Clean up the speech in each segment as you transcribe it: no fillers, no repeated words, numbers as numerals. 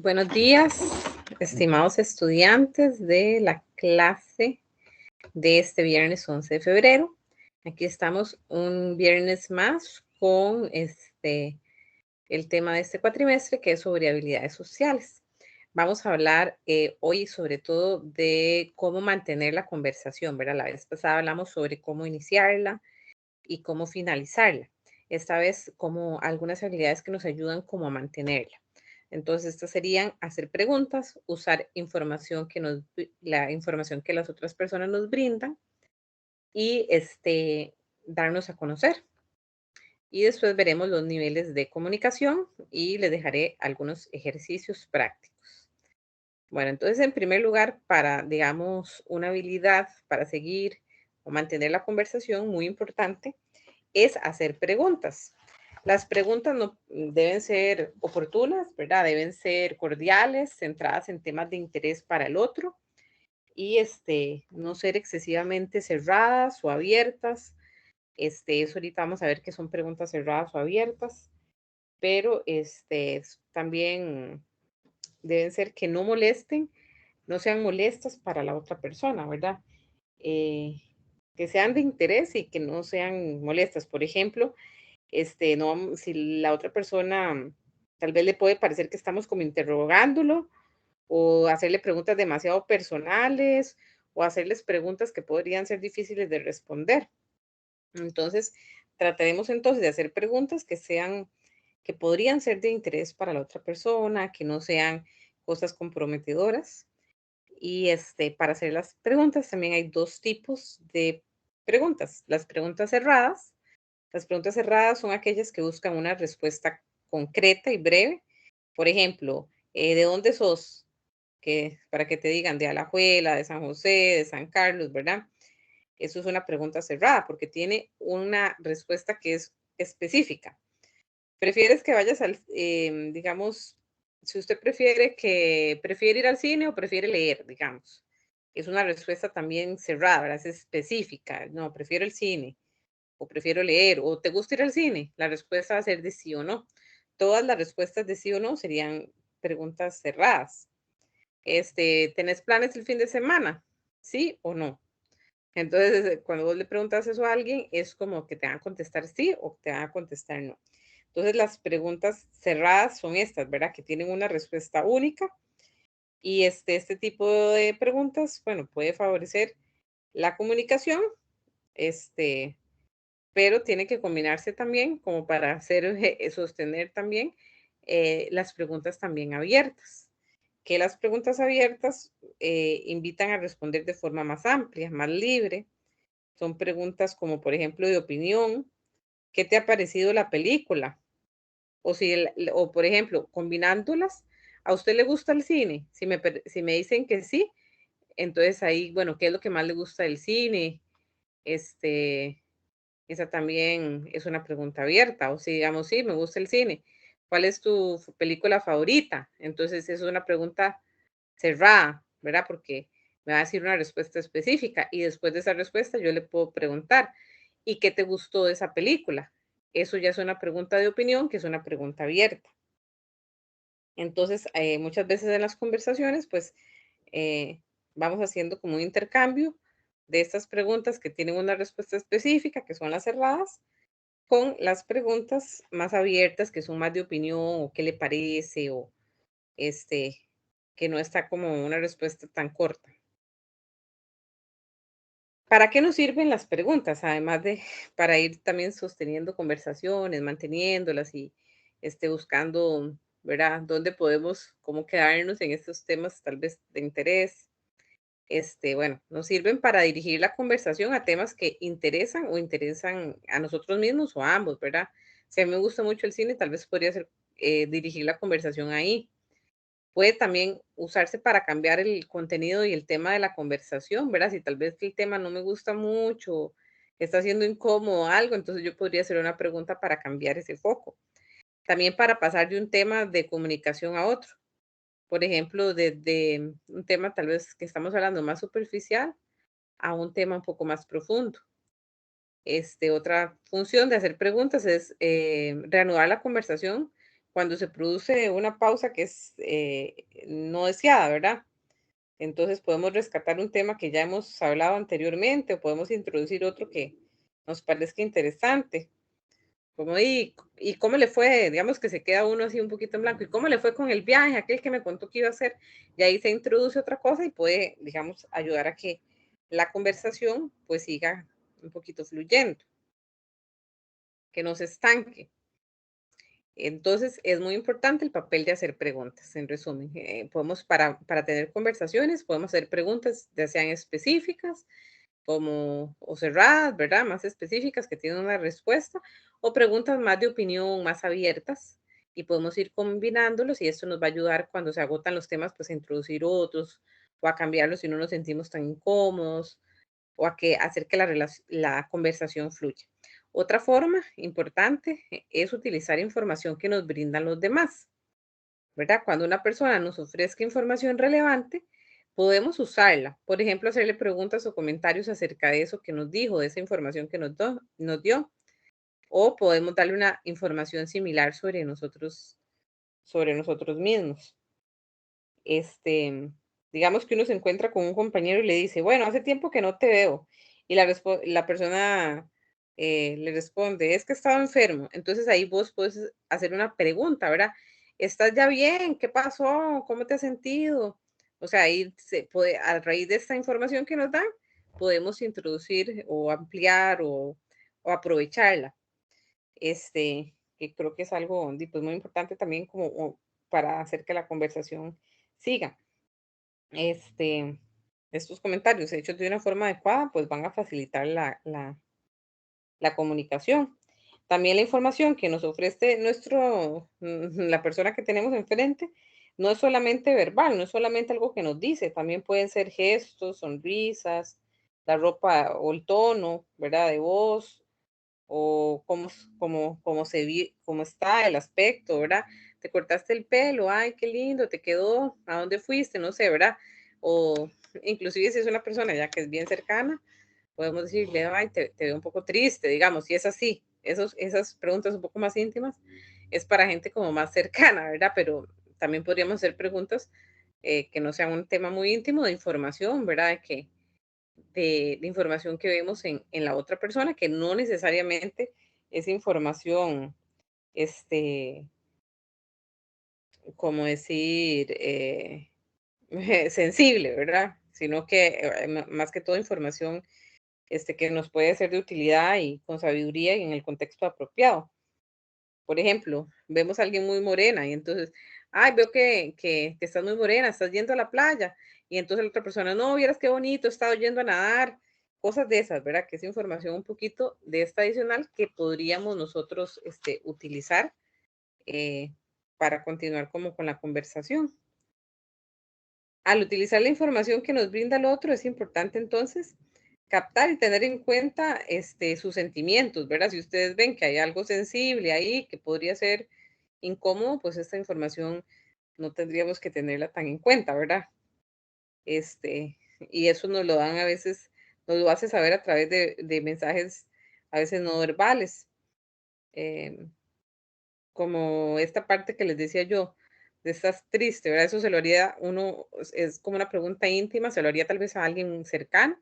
Buenos días, estimados estudiantes de la clase de este viernes 11 de febrero. Aquí estamos un viernes más con el tema de este cuatrimestre, que es sobre habilidades sociales. Vamos a hablar hoy sobre todo de cómo mantener la conversación, ¿verdad? La vez pasada hablamos sobre cómo iniciarla y cómo finalizarla. Esta vez como algunas habilidades que nos ayudan como a mantenerla. Entonces, estas serían hacer preguntas, usar información la información que las otras personas nos brindan y darnos a conocer. Y después veremos los niveles de comunicación y les dejaré algunos ejercicios prácticos. Bueno, entonces en primer lugar, para, digamos, una habilidad para seguir o mantener la conversación, muy importante, es hacer preguntas. Las preguntas no deben ser oportunas, ¿verdad? Deben ser cordiales, centradas en temas de interés para el otro y no ser excesivamente cerradas o abiertas. Eso ahorita vamos a ver qué son preguntas cerradas o abiertas, pero también deben ser que no molesten, no sean molestas para la otra persona, ¿verdad? Que sean de interés y que no sean molestas. Por ejemplo, no, si la otra persona tal vez le puede parecer que estamos como interrogándolo o hacerle preguntas demasiado personales o hacerles preguntas que podrían ser difíciles de responder. Entonces, trataremos entonces de hacer preguntas que podrían ser de interés para la otra persona, que no sean cosas comprometedoras. Y para hacer las preguntas también hay dos tipos de preguntas. Las preguntas cerradas son aquellas que buscan una respuesta concreta y breve. Por ejemplo, ¿de dónde sos? Para que te digan de Alajuela, de San José, de San Carlos, ¿verdad? Eso es una pregunta cerrada porque tiene una respuesta que es específica. ¿Prefieres que vayas digamos, si usted prefiere ir al cine o prefiere leer, digamos? Es una respuesta también cerrada, ¿verdad? Es específica. No, prefiero el cine o prefiero leer, o te gusta ir al cine, la respuesta va a ser de sí o no. Todas las respuestas de sí o no serían preguntas cerradas. ¿Tenés planes el fin de semana? ¿Sí o no? Entonces, cuando vos le preguntas eso a alguien, es como que te van a contestar sí o te van a contestar no. Entonces, las preguntas cerradas son estas, ¿verdad? Que tienen una respuesta única y este tipo de preguntas, bueno, puede favorecer la comunicación, este, pero tiene que combinarse también como para sostener también las preguntas también abiertas, que las preguntas abiertas invitan a responder de forma más amplia, más libre. Son preguntas como, por ejemplo, de opinión. ¿Qué te ha parecido la película? O por ejemplo, combinándolas, ¿a usted le gusta el cine? Si me dicen que sí, entonces ahí, bueno, ¿qué es lo que más le gusta del cine? Este, Esa también es una pregunta abierta. O si digamos, sí, me gusta el cine. ¿Cuál es tu película favorita? Entonces es una pregunta cerrada, ¿verdad? Porque me va a decir una respuesta específica y después de esa respuesta yo le puedo preguntar, ¿y qué te gustó de esa película? Eso ya es una pregunta de opinión, que es una pregunta abierta. Entonces, muchas veces en las conversaciones, pues, eh, vamos haciendo como un intercambio de estas preguntas que tienen una respuesta específica, que son las cerradas, con las preguntas más abiertas, que son más de opinión, o qué le parece, o este, que no está como una respuesta tan corta. ¿Para qué nos sirven las preguntas? Además de para ir también sosteniendo conversaciones, manteniéndolas y buscando, ¿verdad? Dónde podemos, cómo quedarnos en estos temas tal vez de interés. Bueno, nos sirven para dirigir la conversación a temas que interesan o interesan a nosotros mismos o a ambos, ¿verdad? Si a mí me gusta mucho el cine, tal vez podría ser dirigir la conversación ahí. Puede también usarse para cambiar el contenido y el tema de la conversación, ¿verdad? Si tal vez el tema no me gusta mucho, está siendo incómodo algo, entonces yo podría hacer una pregunta para cambiar ese foco. También para pasar de un tema de comunicación a otro. Por ejemplo, desde un tema tal vez que estamos hablando más superficial a un tema un poco más profundo. Otra función de hacer preguntas es reanudar la conversación cuando se produce una pausa que es no deseada, ¿verdad? Entonces podemos rescatar un tema que ya hemos hablado anteriormente o podemos introducir otro que nos parezca interesante. Como, ¿y cómo le fue? Digamos que se queda uno así un poquito en blanco. ¿Y cómo le fue con el viaje? Aquel que me contó que iba a hacer. Y ahí se introduce otra cosa y puede, digamos, ayudar a que la conversación pues siga un poquito fluyendo, que no se estanque. Entonces, es muy importante el papel de hacer preguntas. En resumen, podemos, para tener conversaciones, podemos hacer preguntas, ya sean específicas como, o cerradas, ¿verdad? Más específicas que tienen una respuesta, o preguntas más de opinión, más abiertas, y podemos ir combinándolos y esto nos va a ayudar cuando se agotan los temas, pues a introducir otros o a cambiarlos si no nos sentimos tan incómodos o a que hacer que la conversación fluya. Otra forma importante es utilizar información que nos brindan los demás, ¿verdad? Cuando una persona nos ofrezca información relevante, podemos usarla. Por ejemplo, hacerle preguntas o comentarios acerca de eso que nos dijo, de esa información que nos dio. O podemos darle una información similar sobre nosotros mismos. Digamos que uno se encuentra con un compañero y le dice, bueno, hace tiempo que no te veo. Y la persona le responde, es que estaba enfermo. Entonces ahí vos puedes hacer una pregunta, ¿verdad? ¿Estás ya bien? ¿Qué pasó? ¿Cómo te has sentido? O sea, ahí se puede, a raíz de esta información que nos dan, podemos introducir o ampliar o aprovecharla. Que creo que es algo pues, muy importante también como para hacer que la conversación siga. Estos comentarios hechos de una forma adecuada, pues van a facilitar la comunicación. También la información que nos ofrece la persona que tenemos enfrente no es solamente verbal, no es solamente algo que nos dice, también pueden ser gestos, sonrisas, la ropa o el tono, ¿verdad? De voz, o cómo está el aspecto, ¿verdad? Te cortaste el pelo, ay, qué lindo, te quedó, ¿a dónde fuiste? No sé, ¿verdad? O inclusive si es una persona ya que es bien cercana, podemos decirle, ay, te veo un poco triste, digamos, si es así. Esas preguntas un poco más íntimas es para gente como más cercana, ¿verdad? Pero también podríamos hacer preguntas que no sean un tema muy íntimo de información, ¿verdad? De información que vemos en la otra persona, que no necesariamente es información, este, como decir, sensible, ¿verdad? Sino que más que todo información que nos puede ser de utilidad y con sabiduría y en el contexto apropiado. Por ejemplo, vemos a alguien muy morena y entonces, ay, veo que estás muy morena, estás yendo a la playa. Y entonces la otra persona, no, vieras qué bonito, he estado yendo a nadar. Cosas de esas, ¿verdad? Que es información un poquito de esta adicional que podríamos nosotros utilizar eh, para continuar como con la conversación. Al utilizar la información que nos brinda el otro, es importante entonces captar y tener en cuenta sus sentimientos, ¿verdad? Si ustedes ven que hay algo sensible ahí que podría ser incómodo, pues esta información no tendríamos que tenerla tan en cuenta, ¿verdad? Y eso nos lo dan a veces, nos lo hace saber a través de mensajes a veces no verbales, em, como esta parte que les decía yo, de estás triste, ¿verdad? Eso se lo haría uno, es como una pregunta íntima, se lo haría tal vez a alguien cercano,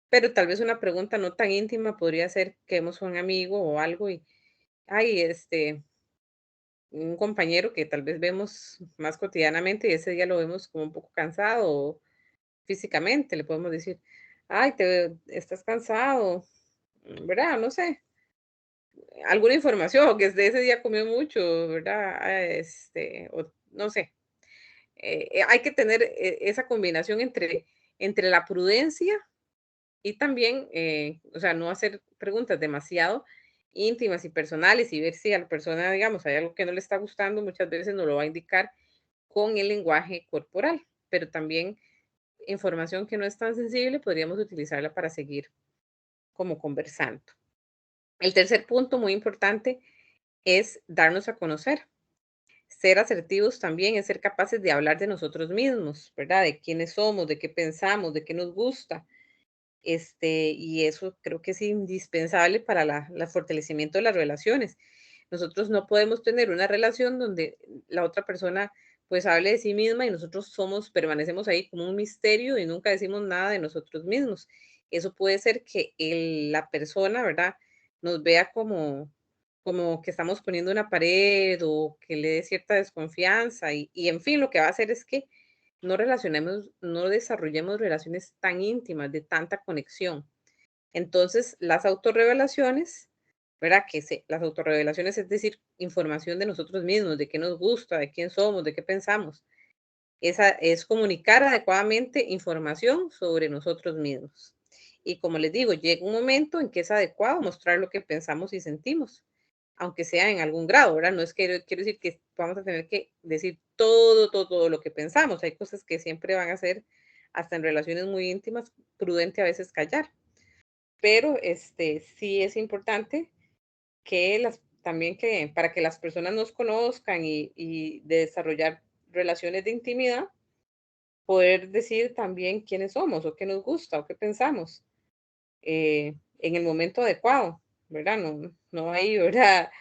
pero tal vez una pregunta no tan íntima podría ser que vemos a un amigo o algo y, ay, un compañero que tal vez vemos más cotidianamente y ese día lo vemos como un poco cansado físicamente, le podemos decir, ay, estás cansado, ¿verdad? No sé, alguna información, o que de ese día comió mucho, ¿verdad? O no sé. Hay que tener esa combinación entre la prudencia y también, o sea, no hacer preguntas demasiado íntimas y personales y ver si a la persona, digamos, hay algo que no le está gustando, muchas veces nos lo va a indicar con el lenguaje corporal, pero también información que no es tan sensible podríamos utilizarla para seguir como conversando. El tercer punto muy importante es darnos a conocer. Ser asertivos también es ser capaces de hablar de nosotros mismos, ¿verdad? De quiénes somos, de qué pensamos, de qué nos gusta. Y eso creo que es indispensable para el fortalecimiento de las relaciones. Nosotros no podemos tener una relación donde la otra persona pues hable de sí misma y nosotros permanecemos ahí como un misterio y nunca decimos nada de nosotros mismos. Eso puede ser que la persona, ¿verdad? Nos vea como que estamos poniendo una pared o que le dé cierta desconfianza y en fin, lo que va a hacer es que no desarrollemos relaciones tan íntimas, de tanta conexión. Entonces, las autorrevelaciones, ¿verdad? Las autorrevelaciones es decir, información de nosotros mismos, de qué nos gusta, de quién somos, de qué pensamos. Esa es comunicar adecuadamente información sobre nosotros mismos. Y como les digo, llega un momento en que es adecuado mostrar lo que pensamos y sentimos, aunque sea en algún grado, ¿verdad? No es que quiero decir que vamos a tener que decir todo lo que pensamos. Hay cosas que siempre van a ser, hasta en relaciones muy íntimas, prudente a veces callar. Pero sí es importante que también que para que las personas nos conozcan y de desarrollar relaciones de intimidad, poder decir también quiénes somos o qué nos gusta o qué pensamos en el momento adecuado, ¿verdad? No ahí, ¿verdad?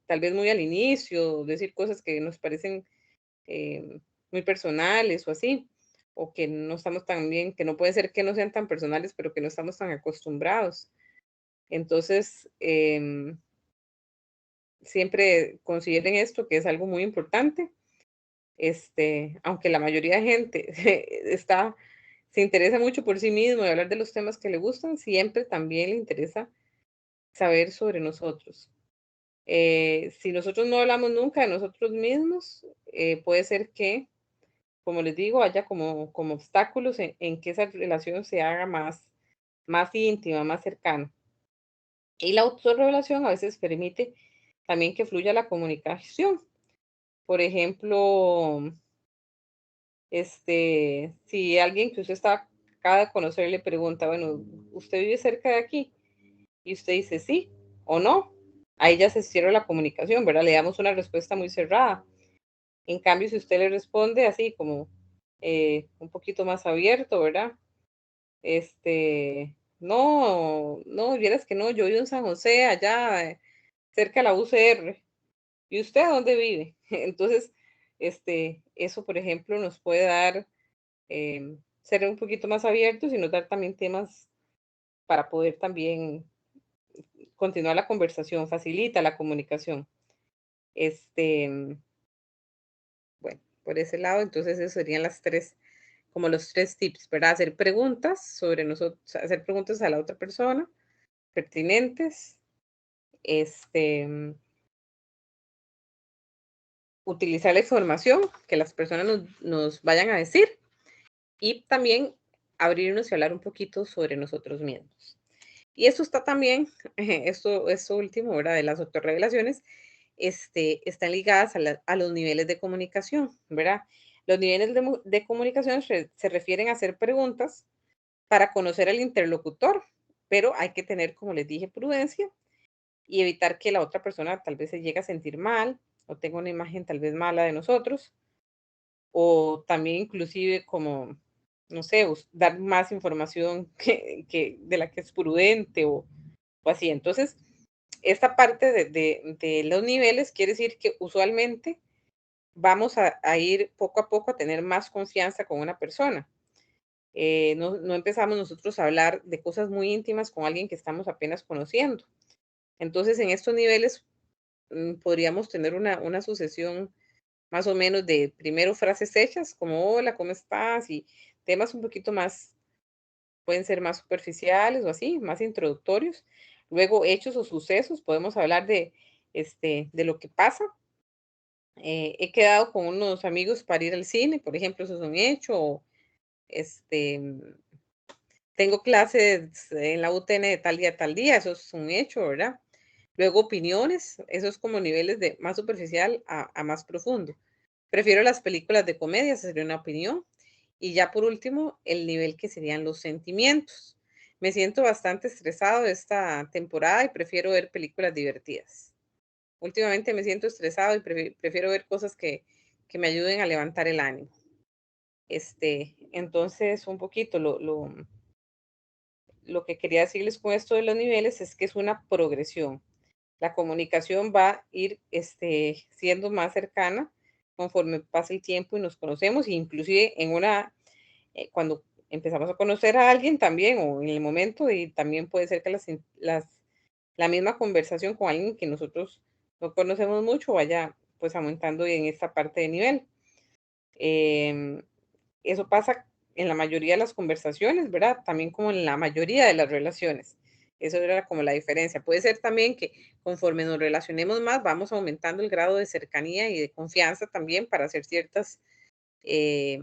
Tal vez muy al inicio, decir cosas que nos parecen muy personales o así, o que no estamos tan bien, que no puede ser que no sean tan personales, pero que no estamos tan acostumbrados. Entonces, siempre consideren esto, que es algo muy importante. Aunque la mayoría de gente se interesa mucho por sí mismo y hablar de los temas que le gustan, siempre también le interesa saber sobre nosotros. Si nosotros no hablamos nunca de nosotros mismos, puede ser que, como les digo, haya como obstáculos en que esa relación se haga más íntima, más cercana. Y la autorrevelación a veces permite también que fluya la comunicación. Por ejemplo, si alguien que usted acaba de conocer le pregunta, bueno, ¿usted vive cerca de aquí? Y usted dice sí o no, ahí ya se cierra la comunicación, ¿verdad? Le damos una respuesta muy cerrada. En cambio, si usted le responde así como un poquito más abierto, ¿verdad? No, vieras que no, yo vivo en San José, allá cerca de la UCR. ¿Y usted dónde vive? Entonces, eso, por ejemplo, nos puede dar ser un poquito más abiertos y notar también temas para poder también continuar la conversación, facilita la comunicación. Bueno, por ese lado, entonces esos serían como los tres tips, ¿verdad? Hacer preguntas sobre nosotros, hacer preguntas a la otra persona, pertinentes, utilizar la información que las personas nos vayan a decir y también abrirnos y hablar un poquito sobre nosotros mismos. Y esto está también, esto último, ¿verdad? De las autorrevelaciones, están ligadas a los niveles de comunicación, ¿verdad? Los niveles de comunicación se refieren a hacer preguntas para conocer al interlocutor, pero hay que tener, como les dije, prudencia y evitar que la otra persona tal vez se llegue a sentir mal o tenga una imagen tal vez mala de nosotros, o también inclusive como, no sé, dar más información de la que es prudente o así. Entonces, esta parte de los niveles quiere decir que usualmente vamos a ir poco a poco a tener más confianza con una persona. No empezamos nosotros a hablar de cosas muy íntimas con alguien que estamos apenas conociendo. Entonces, en estos niveles podríamos tener una sucesión más o menos de primero frases hechas como hola, ¿cómo estás? Y temas un poquito más, pueden ser más superficiales o así, más introductorios. Luego hechos o sucesos, podemos hablar de lo que pasa. He quedado con unos amigos para ir al cine, por ejemplo, eso es un hecho. O, este, tengo clases en la UTN de tal día a tal día, eso es un hecho, ¿verdad? Luego opiniones, eso es como niveles de más superficial a más profundo. Prefiero las películas de comedia, esa sería una opinión. Y ya por último, el nivel que serían los sentimientos. Me siento bastante estresado esta temporada y prefiero ver películas divertidas. Últimamente me siento estresado y prefiero ver cosas que me ayuden a levantar el ánimo. Entonces, un poquito lo que quería decirles con esto de los niveles es que es una progresión. la comunicación va a ir siendo más cercana conforme pasa el tiempo y nos conocemos, inclusive cuando empezamos a conocer a alguien también, o en el momento, y también puede ser que la misma conversación con alguien que nosotros no conocemos mucho vaya pues aumentando en esta parte de nivel. Eso pasa en la mayoría de las conversaciones, ¿verdad? También como en la mayoría de las relaciones. Eso era como la diferencia. Puede ser también que conforme nos relacionemos más, vamos aumentando el grado de cercanía y de confianza también para hacer eh,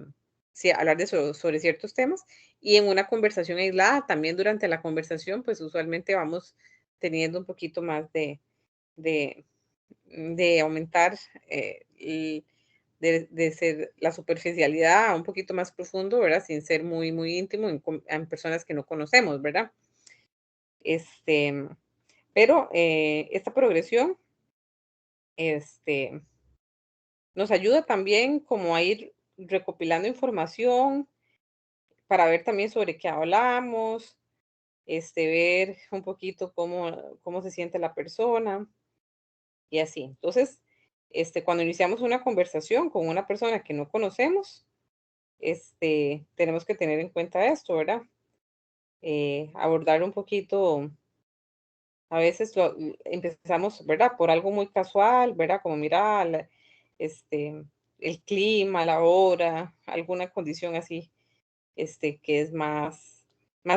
sí, hablar sobre ciertos temas. Y en una conversación aislada, también durante la conversación, pues usualmente vamos teniendo un poquito más de, de aumentar de ser la superficialidad a un poquito más profundo, ¿verdad? Sin ser muy, muy íntimo en personas que no conocemos, ¿verdad? Este, pero esta progresión este, nos ayuda también como a ir recopilando información para ver también sobre qué hablamos, ver un poquito cómo se siente la persona y así. Entonces, cuando iniciamos una conversación con una persona que no conocemos, tenemos que tener en cuenta esto, ¿verdad? Abordar un poquito, a veces empezamos, ¿verdad? Por algo muy casual, ¿verdad? Como mira, este, el clima, la hora, alguna condición así, que es más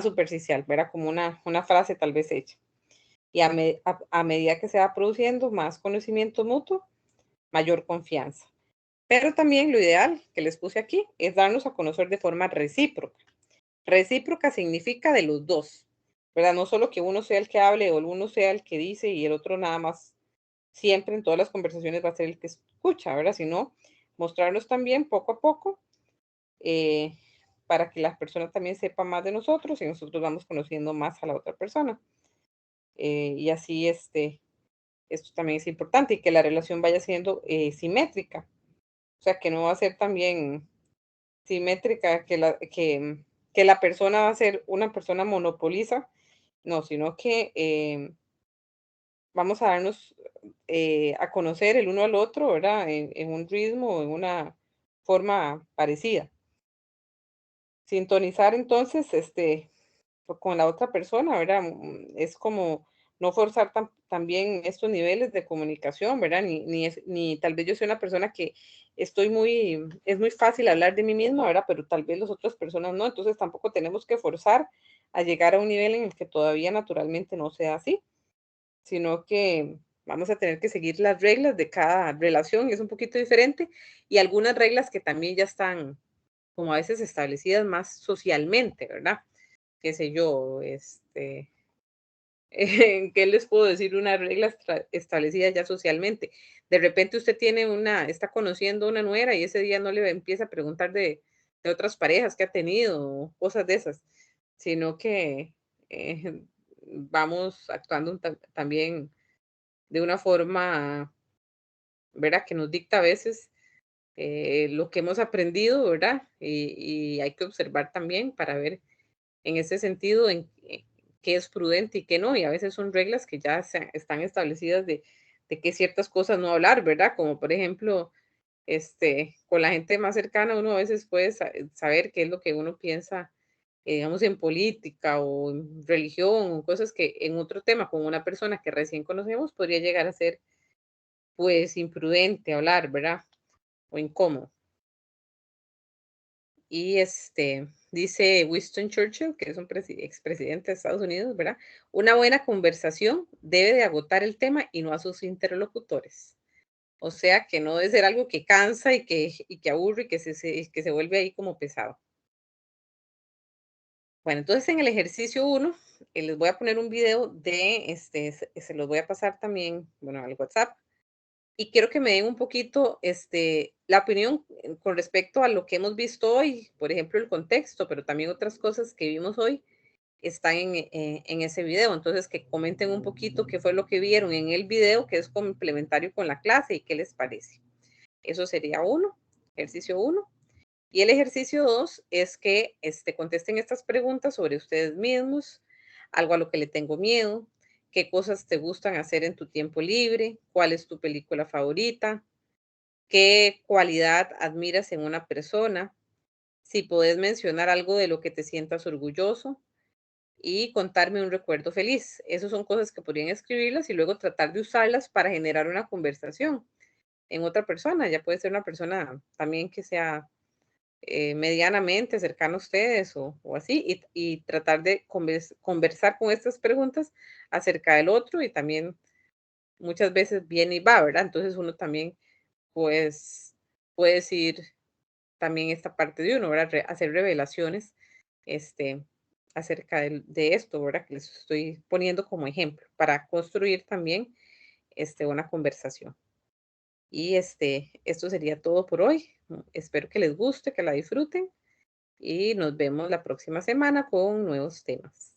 superficial, ¿verdad? Como una frase tal vez hecha. Y a medida que se va produciendo más conocimiento mutuo, mayor confianza. Pero también lo ideal que les puse aquí es darnos a conocer de forma recíproca. Recíproca significa de los dos, ¿verdad? No solo que uno sea el que hable o uno sea el que dice y el otro nada más, siempre en todas las conversaciones va a ser el que escucha, ¿verdad? Sino mostrarnos también poco a poco eh, para que la persona también sepa más de nosotros y nosotros vamos conociendo más a la otra persona. Y así, esto también es importante y que la relación vaya siendo simétrica. O sea, que no va a ser también simétrica, que la persona va a ser una persona monopoliza, no, sino que vamos a darnos a conocer el uno al otro, ¿verdad? En un ritmo, en una forma parecida. Sintonizar entonces, con la otra persona, ¿verdad? Es como no forzar también estos niveles de comunicación, ¿verdad? Ni tal vez yo soy una persona que es muy fácil hablar de mí misma, ¿verdad? Pero tal vez las otras personas no, entonces tampoco tenemos que forzar a llegar a un nivel en el que todavía naturalmente no sea así, sino que vamos a tener que seguir las reglas de cada relación, es un poquito diferente, y algunas reglas que también ya están como a veces establecidas más socialmente, ¿verdad? Qué sé yo, ¿qué les puedo decir? Una regla establecida ya socialmente. De repente usted está conociendo una nuera y ese día no le empieza a preguntar de otras parejas que ha tenido, cosas de esas, sino que vamos actuando también de una forma, ¿verdad? Que nos dicta a veces lo que hemos aprendido, ¿verdad? Y hay que observar también para ver en ese sentido qué es prudente y qué no. Y a veces son reglas que ya están establecidas de qué ciertas cosas no hablar, ¿verdad? Como por ejemplo, con la gente más cercana uno a veces puede saber qué es lo que uno piensa, digamos, en política o en religión o cosas que en otro tema con una persona que recién conocemos podría llegar a ser pues imprudente hablar, ¿verdad? O incómodo. Y dice Winston Churchill, que es un expresidente de Estados Unidos, ¿verdad? Una buena conversación debe de agotar el tema y no a sus interlocutores. O sea, que no debe ser algo que cansa y que aburre y que se vuelve ahí como pesado. Bueno, entonces en el ejercicio 1, les voy a poner un video se los voy a pasar también, bueno, al WhatsApp, y quiero que me den un poquito, la opinión con respecto a lo que hemos visto hoy, por ejemplo, el contexto, pero también otras cosas que vimos hoy están en ese video. Entonces, que comenten un poquito qué fue lo que vieron en el video, que es complementario con la clase y qué les parece. Eso sería ejercicio 1. Y el ejercicio 2 es que contesten estas preguntas sobre ustedes mismos, algo a lo que le tengo miedo, qué cosas te gustan hacer en tu tiempo libre, cuál es tu película favorita, qué cualidad admiras en una persona, si puedes mencionar algo de lo que te sientas orgulloso y contarme un recuerdo feliz. Esas son cosas que podrían escribirlas y luego tratar de usarlas para generar una conversación en otra persona. Ya puede ser una persona también que sea medianamente cercano a ustedes o así, y tratar de conversar con estas preguntas acerca del otro y también muchas veces viene y va, ¿verdad? Entonces uno también, pues, puede decir también esta parte de uno, ¿verdad? Hacer revelaciones, este, acerca de esto, ¿verdad? Que les estoy poniendo como ejemplo para construir también, una conversación. Y esto sería todo por hoy. Espero que les guste, que la disfruten y nos vemos la próxima semana con nuevos temas.